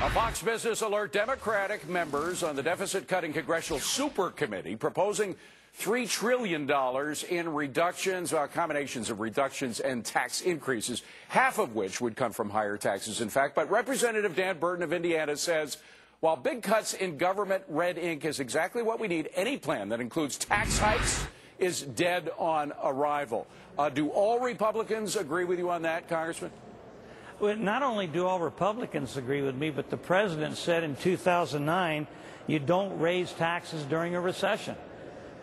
A Fox Business Alert: Democratic members on the deficit-cutting Congressional Super Committee proposing $3 trillion in reductions, combinations of reductions and tax increases, half of which would come from higher taxes, in fact. But Representative Dan Burton of Indiana says, while big cuts in government red ink is exactly what we need, any plan that includes tax hikes is dead on arrival. Do all Republicans agree with you on that, Congressman? Well, not only do all Republicans agree with me, but the president said in 2009, you don't raise taxes during a recession.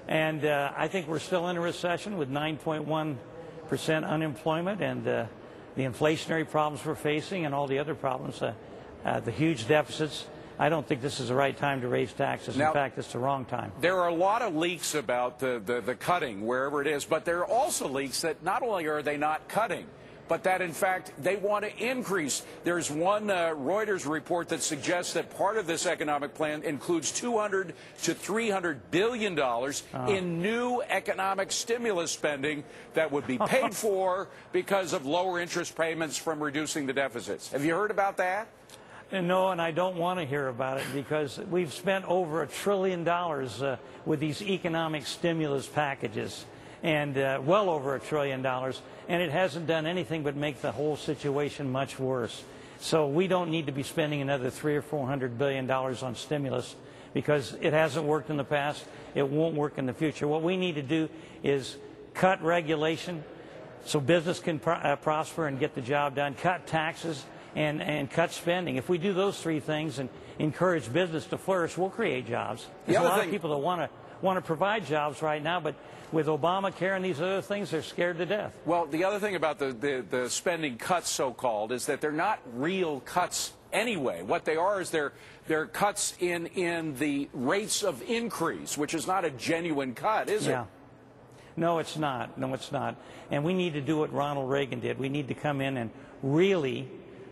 And I think we're still in a recession with 9.1% unemployment and the inflationary problems we're facing and all the other problems, the huge deficits. I don't think this is the right time to raise taxes. In fact, it's the wrong time. There are a lot of leaks about the cutting, wherever it is, but there are also leaks that not only are they not cutting, but that, in fact, they want to increase. There's one Reuters report that suggests that part of this economic plan includes $200 to $300 billion in new economic stimulus spending that would be paid for because of lower interest payments from reducing the deficits. Have you heard about that? No, and I don't want to hear about it because we've spent over $1 trillion with these economic stimulus packages, and well over $1 trillion, and it hasn't done anything but make the whole situation much worse. So we don't need to be spending another $300 or $400 billion on stimulus because it hasn't worked in the past. It won't work in the future. What we need to do is cut regulation so business can prosper and get the job done, cut taxes, and cut spending. If we do those three things and encourage business to flourish, we'll create jobs. There's a lot of people that want to provide jobs right now, but with Obamacare and these other things, they're scared to death. Well, the other thing about the spending cuts, so-called, is that they're not real cuts anyway. What they are is they're cuts in the rates of increase, which is not a genuine cut, is it? No, it's not. No, it's not. And we need to do what Ronald Reagan did. We need to come in and really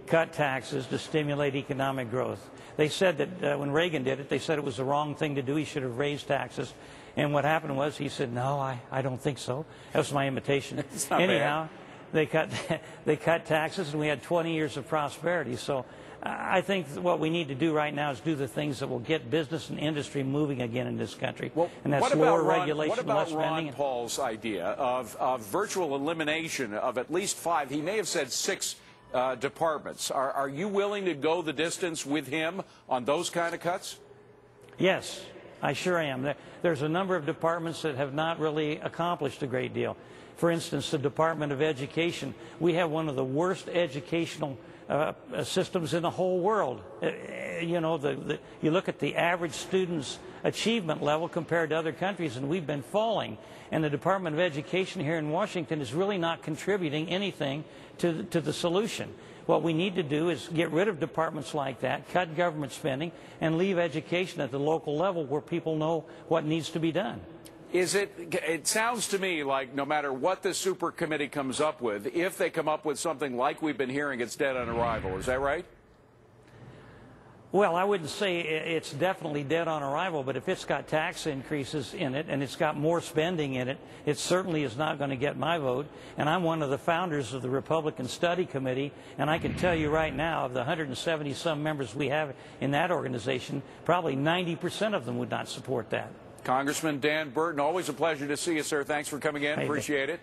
cut taxes to stimulate economic growth. They said that when Reagan did it, they said it was the wrong thing to do. He should have raised taxes. And what happened was he said, no, I don't think so. That was my imitation. Anyhow, they cut taxes, and we had 20 years of prosperity. So I think what we need to do right now is do the things that will get business and industry moving again in this country. Well, and that's lower regulation, what about less spending. Ron Paul's idea of virtual elimination of at least 5, he may have said 6 departments. Are you willing to go the distance with him on those kind of cuts? Yes, I sure am. There's a number of departments that have not really accomplished a great deal. For instance, the Department of Education. We have one of the worst educational systems in the whole world. You know, you look at the average student's achievement level compared to other countries, and we've been falling. And the Department of Education here in Washington is really not contributing anything to the solution. What we need to do is get rid of departments like that, cut government spending, and leave education at the local level where people know what needs to be done. It sounds to me like no matter what the super committee comes up with, if they come up with something like we've been hearing, it's dead on arrival. Is that right? Well, I wouldn't say it's definitely dead on arrival, but if it's got tax increases in it and it's got more spending in it, it certainly is not going to get my vote. And I'm one of the founders of the Republican Study Committee, and I can tell you right now, of the 170-some members we have in that organization, probably 90% of them would not support that. Congressman Dan Burton, always a pleasure to see you, sir. Thanks for coming in. Appreciate it.